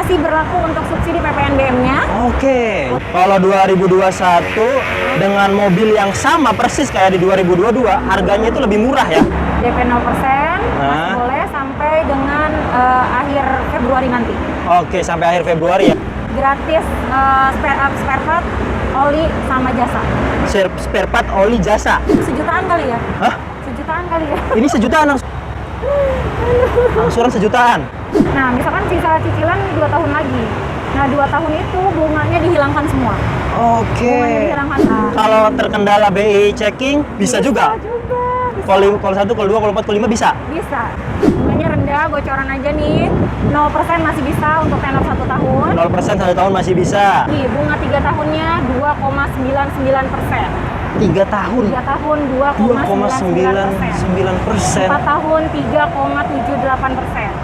masih berlaku untuk subsidi PPNBM-nya. Oke. Kalau 2021 dengan mobil yang sama persis kayak di 2022, harganya itu lebih murah ya? DP 0%, masih boleh sampai dengan akhir Februari nanti. Oke, sampai akhir Februari ya? Gratis spare part, oli, sama jasa. Spare part, oli, jasa? Sejutaan kali ya? Hah? Sejutaan kali ya? Ini sejutaan angsuran sejutaan? Nah, misalkan sisa cicilan 2 tahun lagi. Nah, 2 tahun itu bunganya dihilangkan semua. Oke. Bunganya dihilangkan. Kalau terkendala BI checking, bisa juga? Bisa. Kalau 1, kalau 2, kalau 4, kalau 5 bisa? Bisa. Bunganya rendah, bocoran aja nih. 0% masih bisa untuk tenor 1 tahun. 0% 1 tahun masih bisa? Nih, bunga 3 tahunnya 2,99%. 3 tahun? 3 tahun 2,99%. 4 tahun 3,78%.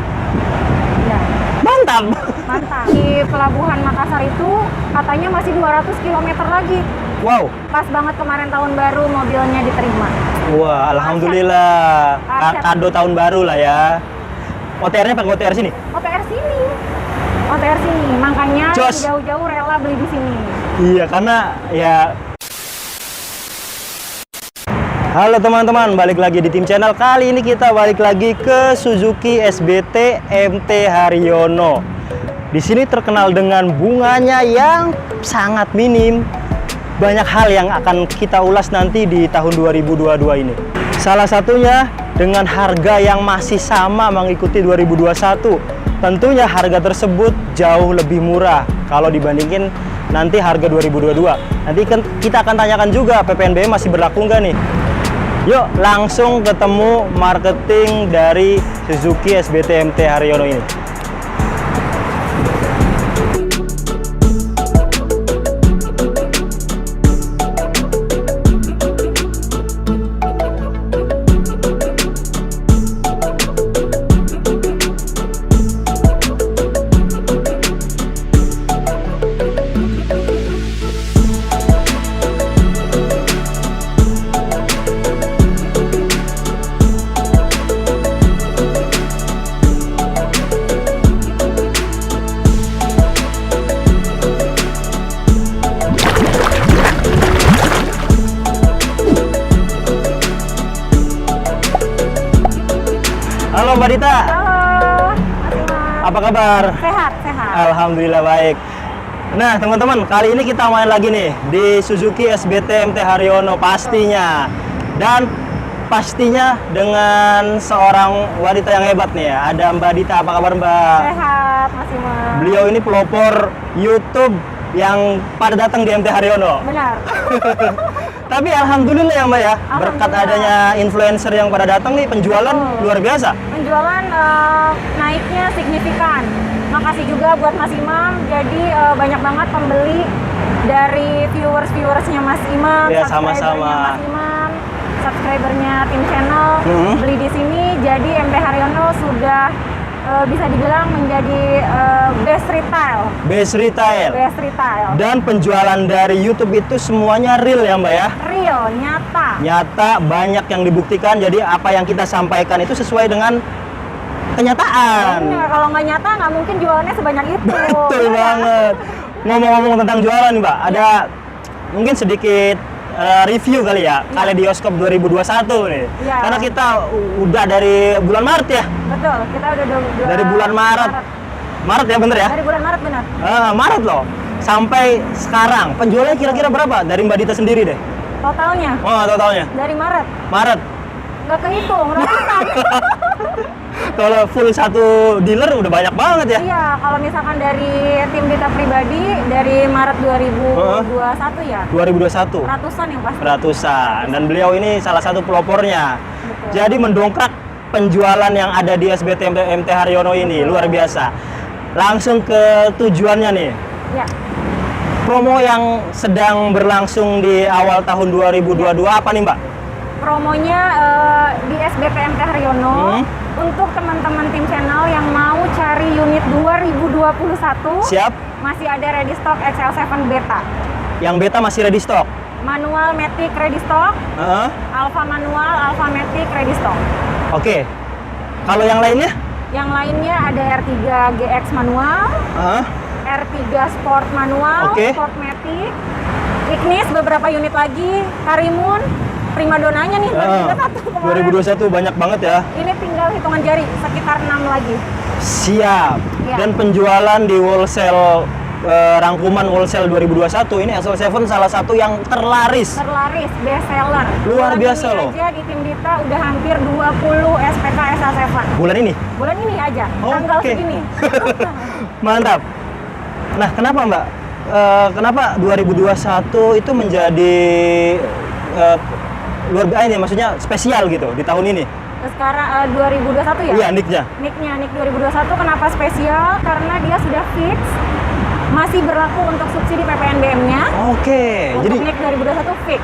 Ya. Mantap! Mantap. Di Pelabuhan Makassar itu katanya masih 200 km lagi. Wow. Pas banget kemarin tahun baru mobilnya diterima. Wah, alhamdulillah. Kado tahun baru lah ya. OTR-nya pakai OTR sini? OTR sini. OTR sini. Makanya Jos. jauh-jauh rela beli di sini. Iya, karena ya. Halo teman-teman, balik lagi di Tim Channel. Kali ini kita balik lagi ke Suzuki SBT MT Haryono. Di sini terkenal dengan bunganya yang sangat minim. Banyak hal yang akan kita ulas nanti di tahun 2022 ini. Salah satunya dengan harga yang masih sama mengikuti 2021. Tentunya harga tersebut jauh lebih murah kalau dibandingin nanti harga 2022. Nanti kan kita akan tanyakan juga PPNBM masih berlaku nggak nih? Yuk langsung ketemu marketing dari Suzuki SBT MT Haryono ini. Halo Mbak Dita. Halo, Mas Imam. Apa kabar? Sehat, sehat. Alhamdulillah baik. Nah teman-teman, kali ini kita main lagi nih di Suzuki SBT MT Haryono pastinya. Dan pastinya dengan seorang wanita yang hebat nih ya. Ada Mbak Dita, apa kabar Mbak? Sehat, Mas Imam. Beliau ini pelopor YouTube yang pada datang di MT Haryono. Benar. Tapi alhamdulillah ya Mbak ya, berkat adanya influencer yang pada datang nih, penjualan luar biasa. Penjualan naiknya signifikan. Makasih juga buat Mas Imam. Jadi banyak banget pembeli dari viewersnya Mas Imam, Ya, subscribernya sama-sama. Mas Imam, subscribernya Tim Channel beli di sini. Jadi MT Haryono sudah bisa dibilang menjadi best retail. Best retail. Best retail. Dan penjualan dari YouTube itu semuanya real ya Mbak ya? Real, nyata. Nyata, banyak yang dibuktikan. Jadi apa yang kita sampaikan itu sesuai dengan kenyataan. Benar, kalau nggak nyata nggak mungkin jualannya sebanyak itu. Betul banget. Ngomong-ngomong tentang jualan nih Mbak, ada mungkin sedikit review kali ya, Kaleidoskop 2021 nih. Ya. Karena kita udah dari bulan Maret ya? Betul, kita udah Dari bulan Maret. Maret ya, bener ya? Dari bulan Maret benar. Maret loh. Sampai sekarang, penjualannya kira-kira berapa? Dari Mbak Dita sendiri deh. Totalnya Oh, totalnya? dari Maret. Maret. Nggak kehitung, ratusan. Kalau full satu dealer udah banyak banget ya? Iya, kalau misalkan dari tim Dita pribadi dari Maret 2021 ya. 2021. Ratusan yang pasti. Ratusan. Dan beliau ini salah satu pelopornya. Betul. Jadi mendongkrak penjualan yang ada di SBT MT Haryono ini luar biasa. Langsung ke tujuannya nih. Ya. Promo yang sedang berlangsung di awal tahun 2022 apa nih Mbak? Promonya di SBT MT Haryono untuk teman-teman Tim Channel yang mau cari unit 2021. Siap. Masih ada ready stock XL7 Beta. Yang Beta masih ready stock. Manual Matic ready stock, Heeh. Alfa manual, Alfa Matic ready stock. Oke. Kalau yang lainnya? Yang lainnya ada R3 GX manual, Hah? R3 Sport manual, Oke. Sport Matic, Ignis beberapa unit lagi, Karimun, primadonanya nih 2021 kemarin. 2021 banyak banget ya. Ini tinggal hitungan jari, sekitar 6 lagi. Siap. Iya. Dan penjualan di wholesale rangkuman wholesale 2021 ini SL7 salah satu yang terlaris. Terlaris, best seller. Luar Bulan biasa ini loh. aja di tim Dita udah hampir 20 SPK SL7. Bulan ini. Bulan ini aja, tanggal Oke. segini. Mantap. Nah, kenapa Mbak? Kenapa 2021 itu menjadi luar biasa ini, maksudnya spesial gitu di tahun ini? Sekarang 2021 ya? Iya, nicknya. Nick 2021 kenapa spesial? Karena dia sudah fix, masih berlaku untuk subsidi PPNBM-nya. Oke, Untuk jadi NIK 2021 fix.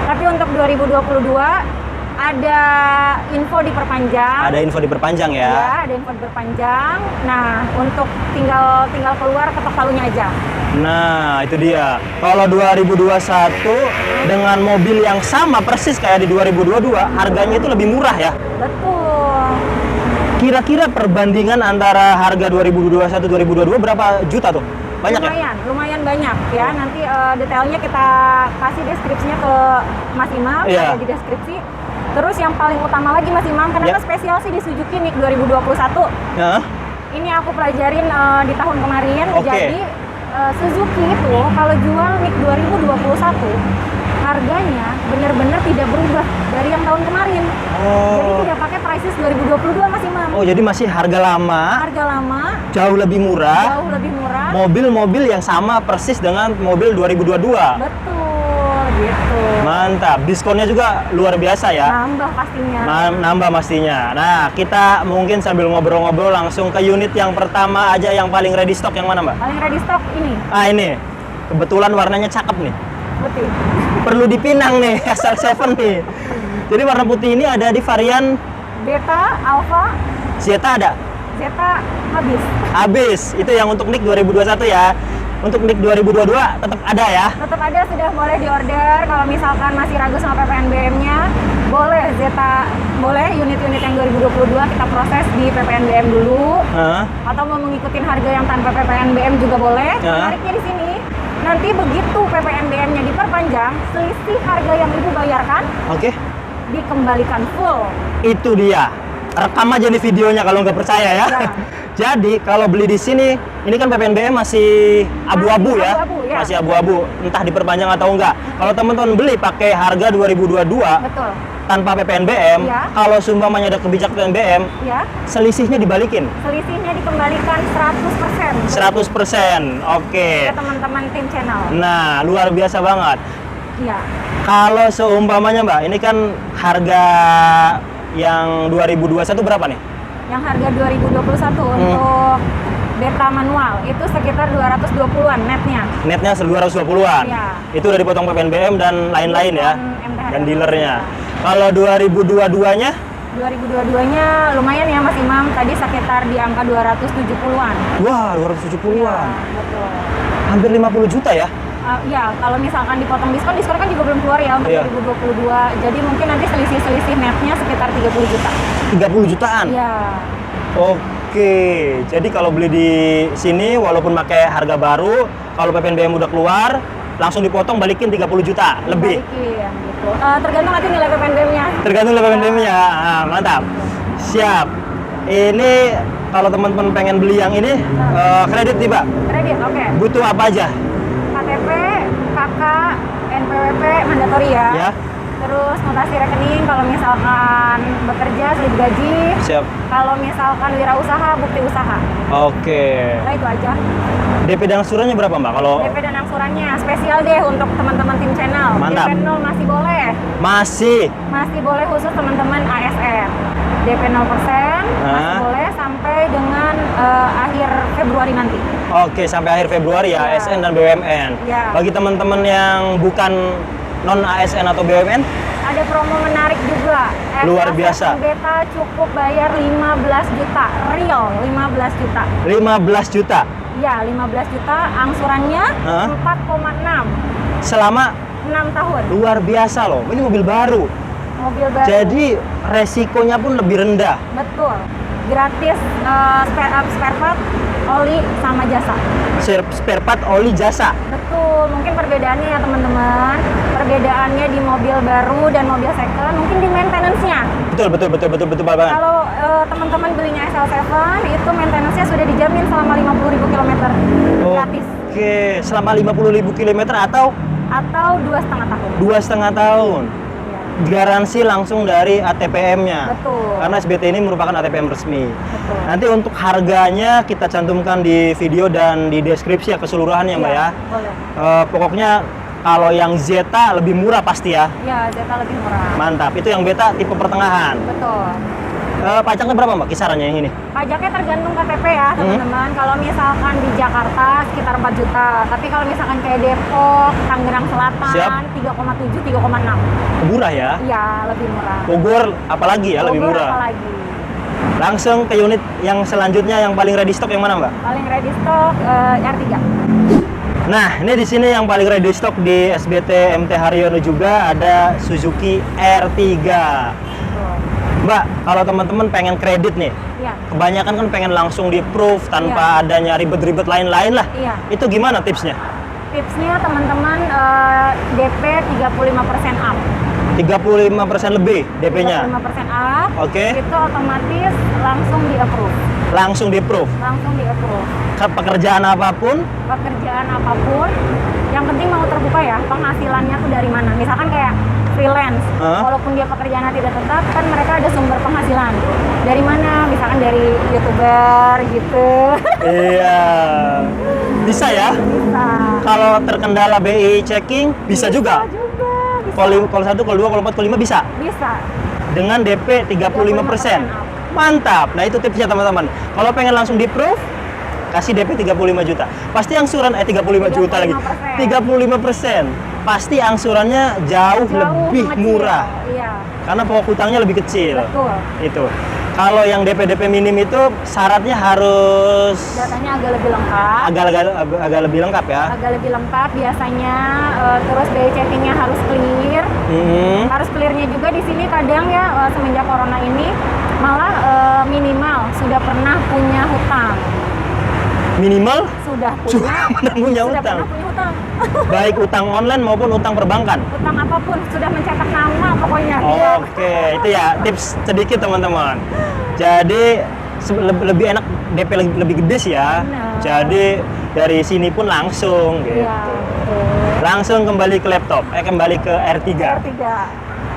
Tapi untuk 2022 ada info diperpanjang. ada info diperpanjang ya. Ya, ada info diperpanjang. Nah, untuk tinggal keluar ketok palunya aja. Nah, itu dia. Kalau 2021 dengan mobil yang sama persis kayak di 2022, harganya itu lebih murah ya. Betul. Kira-kira perbandingan antara harga 2021 2022 berapa juta tuh? Banyak ya? Lumayan banyak ya. Nanti detailnya kita kasih deskripsinya ke Mas Imam, Iya. ada di deskripsi. Terus yang paling utama lagi Mas Imam, kenapa Ya. spesial sih di Suzuki NIK 2021? Ya. Ini aku pelajarin di tahun kemarin. Oke. Jadi Suzuki itu kalau jual NIK 2021 harganya benar-benar tidak berubah dari yang tahun kemarin. Jadi Oh. tidak pakai prices 2022 Mas Imam. Oh, jadi masih harga lama, Harga lama, jauh lebih murah. jauh lebih murah. Mobil-mobil yang sama persis dengan mobil 2022. Betul, gitu. Mantap. Diskonnya juga luar biasa ya. Nambah pastinya. Nambah pastinya. Nah, kita mungkin sambil ngobrol-ngobrol langsung ke unit yang pertama aja yang paling ready stock yang mana, Mbak? Paling ready stock ini. Ah, ini. Kebetulan warnanya cakep nih. Putih. Perlu dipinang nih, SL7 nih. Jadi warna putih ini ada di varian Beta, Alpha, Zeta ada. Zeta habis. Habis. Itu yang untuk NIK 2021 ya. Untuk NIK 2022 tetap ada ya. Tetap ada, sudah boleh diorder. Kalau misalkan masih ragu sama PPNBM-nya, boleh Zeta, boleh unit-unit yang 2022 kita proses di PPNBM dulu. Hah? Atau mau mengikuti harga yang tanpa PPNBM juga boleh. Ya. Menariknya di sini, nanti begitu PPNBM-nya diperpanjang, selisih harga yang Ibu bayarkan Oke. dikembalikan full. Itu dia. Rekam aja nih videonya kalau nggak percaya ya. Ya. Jadi kalau beli di sini, ini kan PPNBM masih abu-abu Masih ya. abu-abu, ya. Masih abu-abu, entah diperpanjang atau enggak. Kalau teman-teman beli pakai harga 2022 Betul. tanpa PPNBM, Ya. kalau seumpamanya ada kebijakan PPNBM, Ya, selisihnya dibalikin selisihnya dikembalikan 100%. 100%. Oke. Ke teman-teman tim channel. Nah, luar biasa banget. Iya. Kalau seumpamanya Mbak, ini kan harga yang 2021 berapa nih? Yang harga 2021 untuk beta manual itu sekitar 220-an netnya. Netnya 220-an. Iya. Itu udah dipotong PPNBM dan lain-lain ya. MTHR. Dan dealernya. Kalau 2022-nya 2022-nya lumayan ya Mas Imam, tadi sekitar di angka 270-an. wah, 270-an. Betul. Hampir 50 juta ya. Ya, kalau misalkan dipotong diskon kan juga belum keluar ya untuk Iya. 2022. Jadi mungkin nanti selisih netnya sekitar 30 juta. 30 jutaan. Iya. Oke. Jadi kalau beli di sini walaupun pakai harga baru, kalau PPNBM udah keluar, langsung dipotong balikin 30 juta lebih. Balikin, gitu. Tergantung nanti nilai PPNBM-nya. Tergantung PPNBM-nya. Nah, mantap. Siap. Ini kalau teman-teman pengen beli yang ini kredit nih, Pak. Kredit, oke. Butuh apa aja? KTP, KK, NPWP mandatory ya. Ya. Terus notasi rekening kalau misalkan bekerja slip gaji. Siap. Kalau misalkan wirausaha bukti usaha. Oke. Nah itu aja. DP dan angsurannya berapa, Mbak? Kalau DP dan angsurannya spesial deh untuk teman-teman tim channel. Mantap. DP 0 masih boleh. masih Boleh khusus teman-teman ASN. DP 0% masih boleh sampai dengan akhir Februari nanti. Oke, sampai akhir Februari ya, Ya. ASN dan BUMN. Ya. Bagi teman-teman yang bukan non ASN atau BUMN, Ada promo menarik juga. Luar biasa. Beta cukup bayar 15 juta, real 15 juta. 15 juta Ya, 15 juta, angsurannya Hah? 4,6. selama 6 tahun. luar biasa loh. Ini mobil baru. Mobil baru. Jadi resikonya pun lebih rendah. Betul. gratis spare part, oli sama jasa. Spare part, oli, jasa. Betul, mungkin perbedaannya ya teman-teman. Perbedaannya di mobil baru dan mobil second, mungkin di maintenance-nya. Betul banget. Kalau teman-teman belinya SL7, itu maintenance-nya sudah dijamin selama 50.000 km gratis. Oke, selama 50.000 km atau 2,5 tahun. 2,5 tahun. Garansi langsung dari ATPM-nya. Betul. Karena SBT ini merupakan ATPM resmi. Betul. Nanti untuk harganya kita cantumkan di video dan di deskripsi ya keseluruhan ya Mbak ya. Boleh. Pokoknya kalau yang Zeta lebih murah pasti ya. Ya, Zeta lebih murah. Mantap. Itu yang Beta tipe pertengahan. Betul. Pajaknya berapa Mbak kisarannya yang ini? Pajaknya tergantung KTP ya teman-teman. Kalau misalkan di Jakarta sekitar 4 juta. Tapi kalau misalkan kayak Depok, Tangerang Selatan, Siap. 3,7, 3,6. Murah ya? Iya, lebih murah. Bogor apalagi ya lebih Bogor murah. apalagi. Langsung ke unit yang selanjutnya yang paling ready stock yang mana Mbak? Paling ready stock R3. Nah, ini di sini yang paling ready stock di SBT MT Haryono juga ada Suzuki R3. Betul. Mbak, kalau teman-teman pengen kredit nih, Iya. kebanyakan kan pengen langsung di approve tanpa adanya ribet-ribet lain-lain lah. Iya. Itu gimana tipsnya? Tipsnya teman-teman DP 35% up. 35% lebih DP-nya. 35% up. Oke. Itu otomatis langsung di-approve. Langsung di approve. Langsung di-approve. Pekerjaan apapun, Pekerjaan apapun, yang penting mau terbuka ya, penghasilannya tuh dari mana. Misalkan kayak freelance, walaupun dia pekerjaannya tidak tetap, kan mereka ada sumber penghasilan. Dari mana? Misalkan dari YouTuber gitu. iya. Bisa ya? Bisa. Kalau terkendala BI checking, bisa juga. Bisa. Kalau 1, kalau 2, kalau 4, kalau 5 bisa. Bisa. Dengan DP 35%. Mantap. Nah, itu tipsnya teman-teman. Kalau pengen langsung di-approve, kasih DP 35 juta. Pasti angsuran 35 juta lagi. 35%. Pasti angsurannya jauh lebih mengecil. murah. Iya. Karena pokok hutangnya lebih kecil. Betul. Itu. Kalau yang DP minim itu syaratnya harus Datanya agak lebih lengkap. agak lebih lengkap ya. Agak lebih lengkap biasanya, terus biaya checkingnya harus clear. Harus clearnya juga di sini kadang ya semenjak corona ini malah minimal sudah pernah punya hutang. Minimal Sudah punya sudah hutang. pernah punya hutang. Baik utang online maupun utang perbankan. Hutang apapun sudah mencetak nama pokoknya. Oke, itu ya tips sedikit teman-teman. Jadi lebih enak DP lebih gede sih ya. Benar. Jadi dari sini pun langsung gitu. Iya, betul. Langsung kembali ke laptop, kembali ke R3. R3.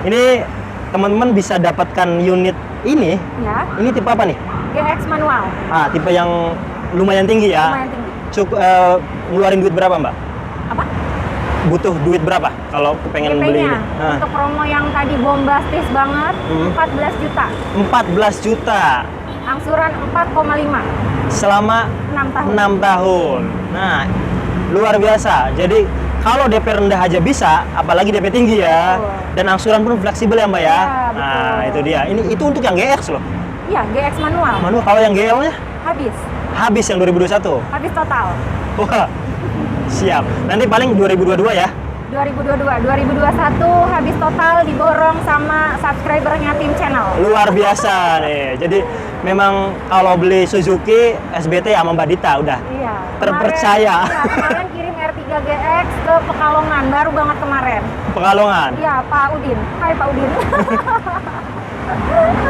Ini teman-teman bisa dapatkan unit ini. Ya. Ini tipe apa nih? GX manual. Tipe yang lumayan tinggi ya. Lumayan tinggi. Cukup ngeluarin duit berapa, Mbak? Apa? Butuh duit berapa kalau pengen beli ini? DP-nya untuk promo yang tadi bombastis banget 14 juta. 14 juta. Angsuran 4,5 Selama 6 tahun. 6 tahun. Nah, luar biasa. Jadi kalau DP rendah aja bisa, apalagi DP tinggi ya. Betul. Dan angsuran pun fleksibel ya, Mbak ya. Iya, Nah, betul. itu dia. Itu untuk yang GX loh. Iya, GX manual. Manual kalau yang GL-nya Habis yang 2021. habis total. Wah. Siap. Nanti paling 2022 ya. 2021 habis total diborong sama subscribernya tim channel. Luar biasa nih. Jadi memang kalau beli Suzuki SBT sama Mbak Dita udah Iya. terpercaya. Kemarin kirim R3 GX ke Pekalongan, baru banget kemarin. Pekalongan. Iya, Pak Udin. Hai Pak Udin.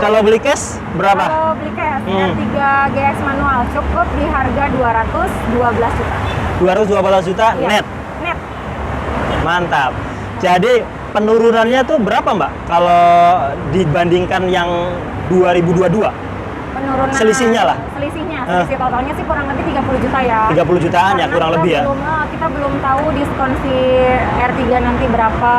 Kalau beli cash berapa? Kalau beli cash R3 GX manual cukup di harga 212 juta. 212 juta Iya. net. Net. Mantap. Jadi penurunannya tuh berapa, Mbak? Kalau dibandingkan yang 2022? Penurunan Selisihnya lah. Selisih totalnya sih kurang lebih 30 juta ya. 30 jutaan ya, Karena kurang kita lebih ya. Kita belum tahu diskon si R3 nanti berapa,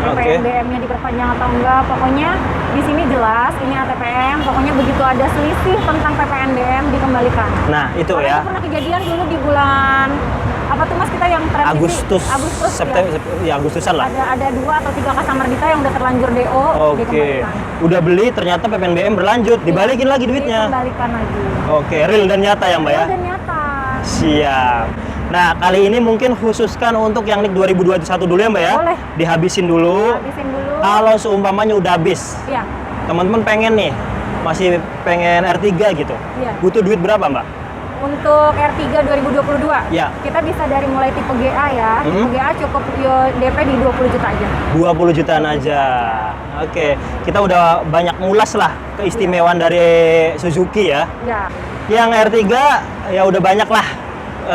Oke. PPNBM-nya diperpanjang atau enggak. Pokoknya di sini jelas ini ATPM, pokoknya begitu ada selisih tentang PPNBM dikembalikan. Nah, itu Karena ya. itu pernah kejadian dulu di bulan apa tuh Mas kita yang Agustus, September, ya Agustusan lah. Ada 2 atau 3 customer kita yang udah terlanjur DO Oke. dikembalikan. Udah beli ternyata PPNBM berlanjut, dibalikin lagi duitnya. Dikembalikan lagi. Oke, real dan nyata ya, Mbak ya. Dan nyata. Siap. Nah, kali ini mungkin khususkan untuk yang NIK 2021 dulu ya, Mbak ya. Boleh. Dihabisin dulu. Habisin dulu. Kalau seumpamanya udah habis, Iya. teman-teman pengen nih masih pengen R3 gitu. Iya. Butuh duit berapa, Mbak? Untuk R3 2022, Ya. kita bisa dari mulai tipe GA ya. Tipe GA cukup DP di 20 juta aja. 20 jutaan aja. Oke, kita udah banyak ngulas lah keistimewaan dari Suzuki ya. Ya, Yang R3 ya udah banyak lah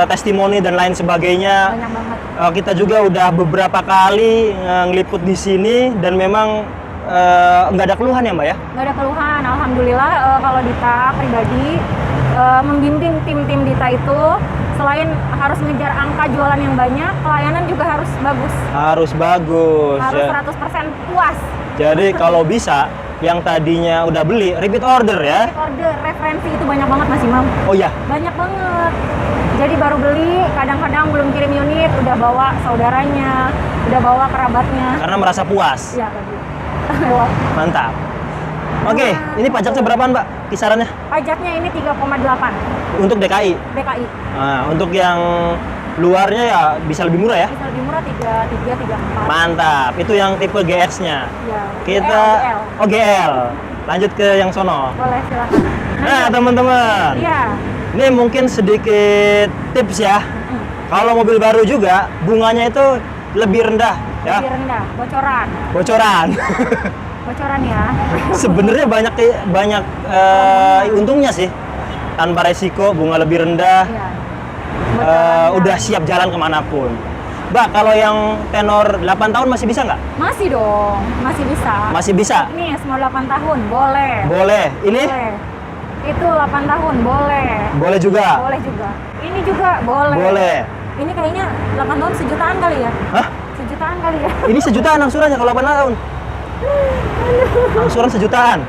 testimoni dan lain sebagainya. banyak banget. Kita juga udah beberapa kali ngeliput di sini dan memang nggak ada keluhan ya, Mbak ya? Nggak ada keluhan, alhamdulillah. Kalau Dita pribadi membimbing tim-tim Dita itu selain harus ngejar angka jualan yang banyak, pelayanan juga harus bagus. Harus bagus. Harus Ya. 100% puas. Jadi kalau bisa yang tadinya udah beli repeat order ya. Order referensi itu banyak banget Mas Imam. Oh ya, Banyak banget. Jadi baru beli, kadang-kadang belum kirim unit, udah bawa saudaranya, udah bawa kerabatnya. karena merasa puas. Iya tadi. Lewat. Mantap. Oke, ini pajaknya berapaan, Mbak? Kisarannya Pajaknya ini 3,8 untuk DKI. DKI. Nah, untuk yang luarnya ya bisa lebih murah ya. Bisa lebih murah 33, 34. Mantap. Itu yang tipe GX-nya. Iya. Kita GL. GL. Lanjut ke yang sono. Boleh silakan. Nah, teman-teman. Iya. Ini mungkin sedikit tips ya. Kalau mobil baru juga bunganya itu lebih rendah ya. Lebih rendah, bocoran. Bocoran. Bocoran ya. Sebenarnya banyak untungnya sih. Tanpa resiko, bunga lebih rendah. Iya. Udah siap jalan kemanapun. Mbak, kalau yang tenor 8 tahun masih bisa nggak? Masih dong, masih bisa. Masih bisa? Ini semua 8 tahun, boleh. Boleh. Ini? Boleh. Itu 8 tahun, boleh. Boleh juga? Boleh juga. Ini juga boleh. Boleh. Ini kayaknya 8 tahun sejutaan kali ya? Hah? Sejutaan kali ya? Ini sejutaan angsurannya kalau 8 tahun? Angsuran sejutaan?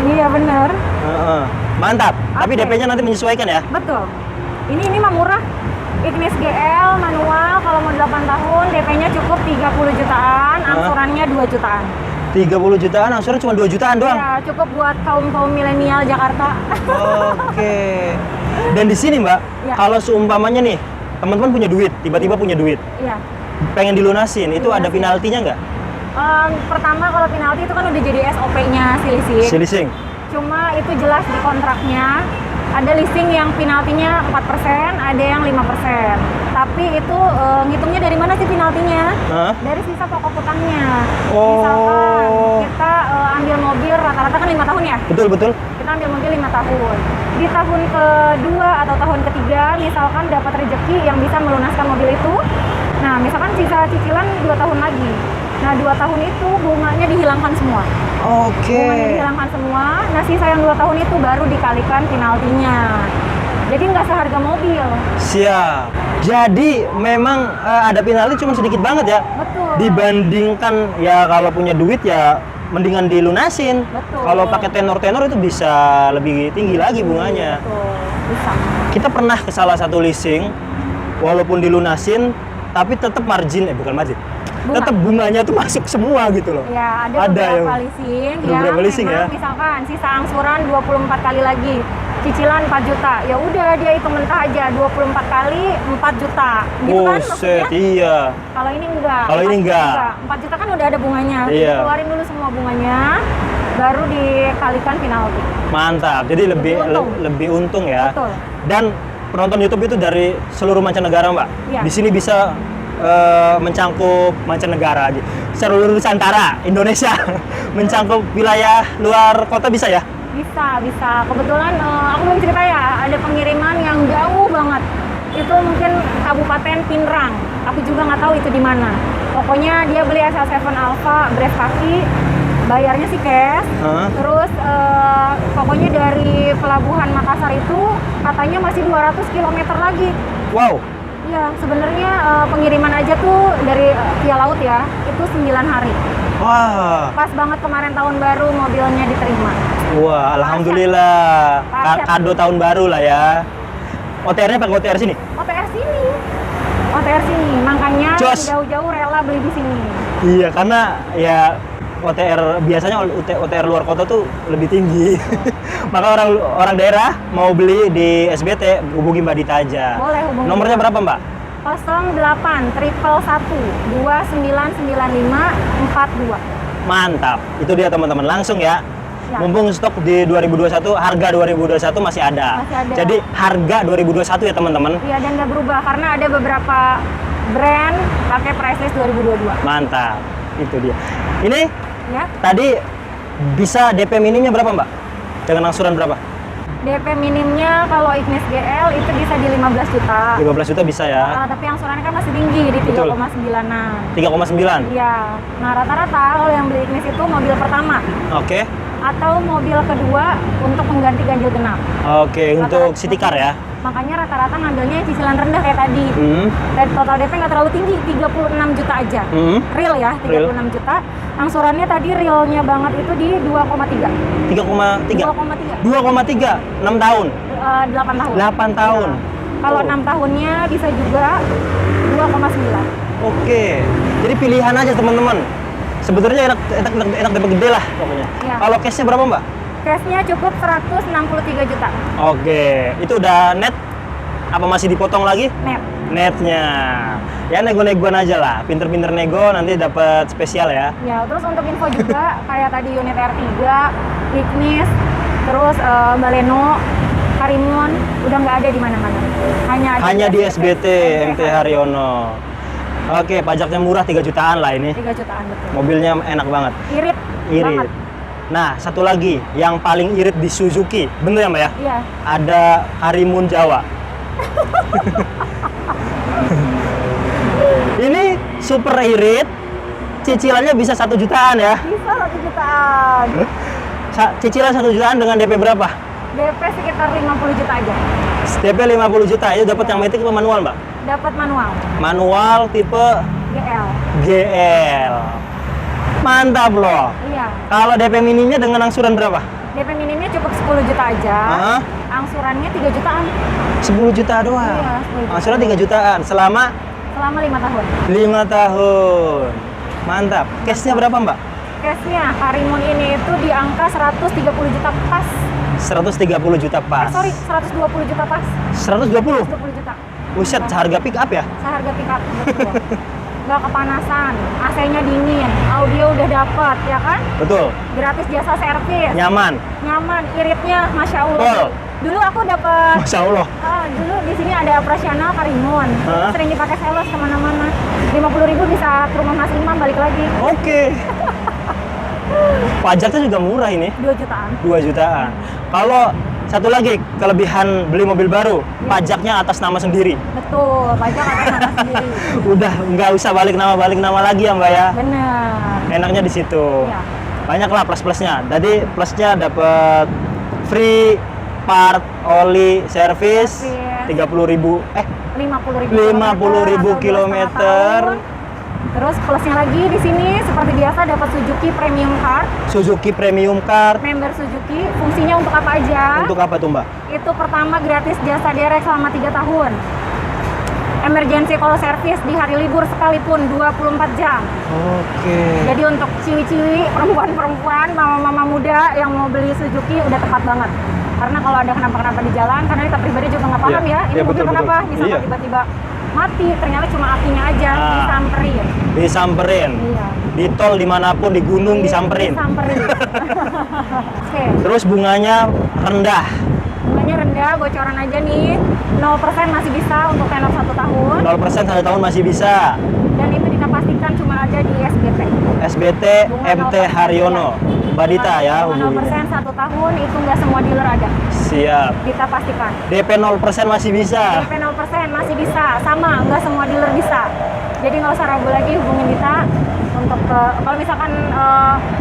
Iya bener. Heeh. Mantap. Tapi Oke. DP-nya nanti menyesuaikan ya? Betul. Ini mah murah. Ignis GL manual kalau mau 8 tahun DP-nya cukup 30 jutaan, angsurannya 2 jutaan. 30 jutaan, angsuran cuma 2 jutaan doang? Ya, cukup buat kaum-kaum milenial Jakarta. Oke. Dan di sini, Mbak, Ya. kalau seumpamanya nih, teman-teman punya duit, tiba-tiba punya duit, Iya. pengen dilunasin, itu ada Dilunasin. penaltinya nggak? Pertama kalau penalti itu kan udah jadi SOP-nya si leasing. Si leasing? Cuma itu jelas di kontraknya. Ada leasing yang penaltinya 4%, ada yang 5%. Tapi itu ngitungnya dari mana sih penaltinya? Hah? Dari sisa pokok utangnya. Oh. Misalkan kita ambil mobil rata-rata kan 5 tahun ya? Betul, betul. Kita ambil mobil 5 tahun. Di tahun kedua atau tahun ketiga misalkan dapat rezeki yang bisa melunaskan mobil itu. Nah, misalkan sisa cicilan 2 tahun lagi. Nah, 2 tahun itu bunganya dihilangkan semua. Oke. Bunganya dihilangkan semua. Nah, sisa yang 2 tahun itu baru dikalikan penaltinya. Jadi nggak seharga mobil. Siap. Jadi memang ada penalti cuma sedikit banget ya. Betul. Dibandingkan ya kalau punya duit ya mendingan dilunasin. Betul. Kalau pakai tenor-tenor itu bisa lebih tinggi lagi bunganya. Betul. Bisa. Kita pernah ke salah satu leasing, walaupun dilunasin, tapi tetap margin, bukan margin, Bunga. tetap bunganya tuh masuk semua gitu loh. Ya, ada Ada beberapa yang- leasing beberapa yang leasing memang ya. misalkan sisa angsuran 24 kali lagi, cicilan 4 juta. Ya udah dia hitung mentah aja 24 kali 4 juta. Gitu kan maksudnya? Iya. Kalau ini enggak. Kalau ini 4 enggak. juta. 4 juta kan udah ada bunganya. Iya. Keluarin dulu semua bunganya, baru dikalikan penalti. Mantap. Jadi lebih untung. lebih untung ya. Betul. Dan penonton YouTube itu dari seluruh mancanegara, Mbak. Iya. Di sini bisa mencangkup mancanegara aja. Seluruh Nusantara, Indonesia. Mencangkup wilayah luar kota bisa ya? Bisa, bisa. Kebetulan aku belum cerita ya, ada pengiriman yang jauh banget. Itu mungkin Kabupaten Pinrang. Aku juga nggak tahu itu di mana. Pokoknya dia beli SL7 Alpha, Brave kaki, bayarnya sih cash. Hah? Terus pokoknya dari pelabuhan Makassar itu katanya masih 200 km lagi. Wow. Iya, sebenarnya pengiriman aja tuh dari via laut ya, itu 9 hari. Wah. Pas banget kemarin tahun baru mobilnya diterima. Wah, alhamdulillah. Paket. Kado tahun baru lah ya. OTR-nya pakai OTR sini. OTR sini. OTR sini, makanya Jos. jauh-jauh rela beli di sini. Iya, karena ya OTR biasanya OTR luar kota tuh lebih tinggi. Maka orang daerah mau beli di SBT hubungi Mbak Dita aja. Boleh hubungi. Nomornya berapa, Mbak? 08 111 2995 42. Mantap. Itu dia teman-teman. Langsung ya. Ya. Mumpung stok di 2021, harga 2021 masih ada. Masih ada. Jadi harga 2021 ya teman-teman. Iya, dan nggak berubah karena ada beberapa brand pakai price list 2022. Mantap, itu dia. Ini Ya, tadi bisa DP minimnya berapa Mbak? Dengan angsuran berapa? DP minimnya kalau Ignis GL itu bisa di 15 juta. 15 juta bisa ya. Tapi angsurannya kan masih tinggi di Betul. 3,9-an. 3,9. Iya. Nah, rata-rata kalau yang beli Ignis itu mobil pertama Oke. atau mobil kedua untuk mengganti ganjil genap. Oke, untuk city car ya. Makanya rata-rata ngambilnya cicilan rendah kayak tadi. Hmm. Dan total DP nggak terlalu tinggi, 36 juta aja. Hmm. Real ya, 36 juta. Angsurannya tadi realnya banget itu di 2,3. 3,3. 2,3. 2,3. 6 tahun. 8 tahun. 8 tahun. Iya. Kalau Oh. 6 tahunnya bisa juga 2,9. Oke. Jadi pilihan aja teman-teman. Sebetulnya enak dapat gede lah pokoknya. Iya. Kalau cashnya berapa Mbak? Cashnya cukup 163 juta Oke. Itu udah net? Apa masih dipotong lagi? net. Netnya. Ya nego-negoan aja lah. Pinter-pinter nego nanti dapat spesial ya. Ya, terus untuk info juga kayak tadi unit R3, Ignis, terus Baleno, Karimun udah nggak ada di mana-mana. Hanya di SBT MT Haryono. Oke, pajaknya murah 3 jutaan lah ini. 3 jutaan betul. Mobilnya enak banget. Irit. Irit. Banget. Nah, satu lagi yang paling irit di Suzuki. Bener ya Mbak ya? Iya. Ada Karimun Jawa. Ini super irit. Cicilannya bisa 1 jutaan ya. Bisa 1 jutaan. Cicilan 1 jutaan dengan DP berapa? DP sekitar 50 juta aja. DP 50 juta. Itu dapat yang matic apa manual, Mbak? Dapat manual. Manual tipe GL. GL. Mantap loh. Iya. Kalau DP minimnya dengan angsuran berapa? DP minimnya cukup 10 juta aja. Hah? Angsurannya 3 jutaan 10 juta doang. Iya, 10 juta. Angsuran 3 jutaan selama selama 5 tahun. 5 tahun. Mantap. Cashnya berapa, Mbak? Cashnya Karimun ini itu di angka 130 juta pas. 130 juta pas. Sorry, 120 juta pas. 120? 120 juta. Buset, seharga pick up ya? Seharga pickup, betul. Nggak kepanasan, AC-nya dingin, audio udah dapet, ya kan? Betul. Gratis jasa servis, Nyaman. nyaman, iritnya, Masya Allah. Betul. Dulu aku dapet, Masya Allah. dulu di sini ada operasional Karimun. Hah? Sering dipakai sales kemana-mana. 50.000 bisa ke rumah Mas Imam, balik lagi. Oke. Pajaknya juga murah ini. 2 jutaan. 2 jutaan. Kalau satu lagi kelebihan beli mobil baru, pajaknya atas nama sendiri. Betul, pajak atas nama sendiri. Udah nggak usah balik nama lagi ya Mbak ya. Bener. Enaknya di situ. Iya. Banyak lah plus-plusnya. Tadi plusnya dapat free part oli service Service. 30.000 50.000 kilometer. Terus plusnya lagi di sini seperti biasa dapat Suzuki Premium Card, Suzuki Premium Card. member Suzuki. Fungsinya untuk apa aja? Untuk apa tuh Mbak? Itu pertama gratis jasa derek selama 3 tahun. Emergency call service di hari libur sekalipun 24 jam. Oke. Jadi untuk ciwi-ciwi, perempuan-perempuan, mama-mama muda yang mau beli Suzuki udah tepat banget. Karena kalau ada kenapa-kenapa di jalan, karena kita pribadi juga nggak paham Iya. ya, ini Iya, mobil betul, kenapa betul. bisa Iya. tiba-tiba mati, ternyata cuma apinya aja, Ah. disamperin. Disamperin. Iya. Di tol dimanapun di gunung disamperin. Disamperin. Oke, Terus bunganya rendah. bunganya rendah, bocoran aja nih, 0% masih bisa untuk tenor 1 tahun. 0% 1 tahun masih bisa. Dan itu kita pastikan cuma ada di SBT. SBT Bunga MT 0%, Haryono. Badita ya Bunga 0% hubunginya. 1 tahun itu nggak semua dealer ada. Siap. Kita pastikan. DP 0% masih bisa. DP 0% masih bisa, sama, nggak semua dealer bisa. Jadi nggak usah ragu lagi hubungin kita untuk kalau misalkan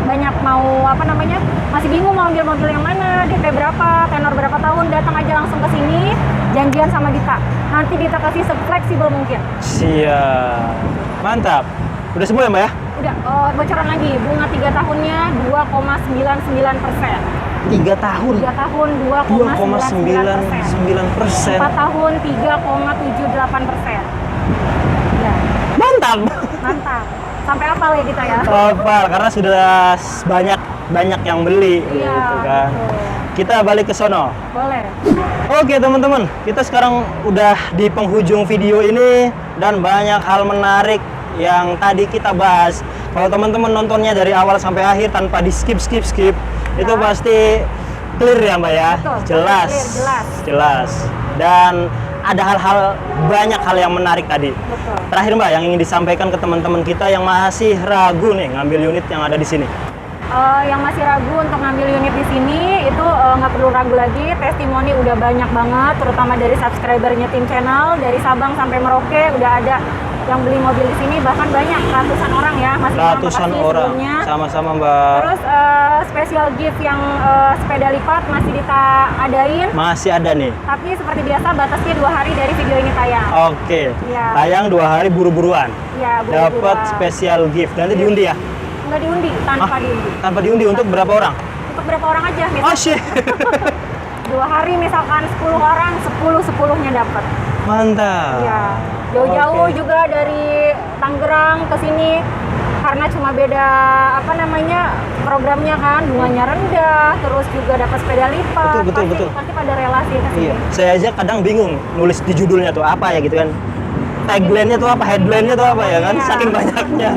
banyak mau apa namanya masih bingung mau ambil mobil yang mana, DP berapa, tenor berapa tahun, datang aja langsung ke sini, janjian sama Dita. Nanti Dita kasih fleksibel mungkin. Siap. Mantap. Udah semua ya Mbak ya? Udah, bocoran lagi, bunga 3 tahunnya 2,99%. 3 tahun. 3 tahun 2,99%. 4 tahun 3,78%. Ya, Mantap. mantap. Sampai apal ya kita ya? Hafal karena sudah banyak yang beli Iya, gitu kan. betul. Kita balik ke sono. Boleh. Oke teman-teman, kita sekarang udah di penghujung video ini dan banyak hal menarik yang tadi kita bahas. Kalau teman-teman nontonnya dari awal sampai akhir tanpa di skip, Itu Ya. pasti clear ya Mbak ya? Betul, Jelas. clear, jelas. Jelas. Dan ada hal-hal, banyak hal yang menarik tadi. Betul. Terakhir Mbak, yang ingin disampaikan ke teman-teman kita yang masih ragu nih ngambil unit yang ada di sini. Yang masih ragu untuk ngambil unit di sini itu nggak perlu ragu lagi. Testimoni udah banyak banget, terutama dari subscribernya Tim Channel, dari Sabang sampai Merauke udah ada yang beli mobil di sini, bahkan banyak ratusan orang ya, masih Ratusan terima kasih orang. sebelumnya. Sama-sama Mbak. Terus special gift yang sepeda lipat masih kita adain, Masih ada nih. tapi seperti biasa batasnya 2 hari dari video ini tayang. Oke. Iya. Tayang 2 hari buru-buruan. Ya, Dapat special gift. Nanti diundi ya? nggak diundi, tanpa Hah? diundi. Tanpa diundi untuk berapa orang? Untuk berapa orang aja? Oh Misal shit. 2 hari misalkan 10 orang, 10-10-nya dapat. Mantap. Iya, jauh-jauh Oke. juga dari Tangerang ke sini karena cuma beda apa namanya programnya kan, bunganya rendah, terus juga dapat sepeda lipat. Betul. Pasti pada relasi ke sini. Iya. Saya aja kadang bingung nulis di judulnya tuh apa ya gitu kan. Tagline-nya tuh apa, headline-nya tuh apa ya kan, Iya. saking banyaknya.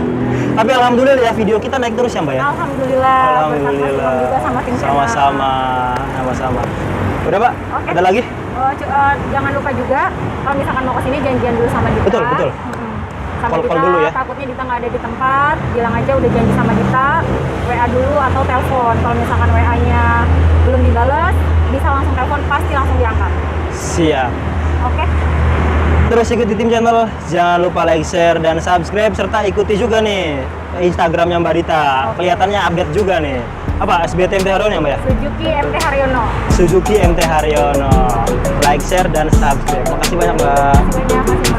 Tapi alhamdulillah ya video kita naik terus ya Mbak ya. Alhamdulillah. Alhamdulillah. Bersama juga sama tim channel. Sama-sama. Udah Pak? Oke. Ada lagi? Jangan lupa juga kalau misalkan mau kesini janjian dulu sama Dita. Betul. Sama Call Dita, dulu ya. takutnya Dita nggak ada di tempat, bilang aja udah janji sama Dita, WA dulu atau telepon. Kalau misalkan WA-nya belum dibales, bisa langsung telepon, pasti langsung diangkat. Siap. Oke? Terus ikuti Tim Channel, jangan lupa like, share, dan subscribe, serta ikuti juga nih Instagramnya Mbak Dita. Oke. Kelihatannya update juga nih. Apa, SBT MT Haryono ya Mbak ya? Suzuki MT Haryono. Suzuki MT Haryono. Like, share, dan subscribe. Makasih banyak Mbak. Terima kasih banyak.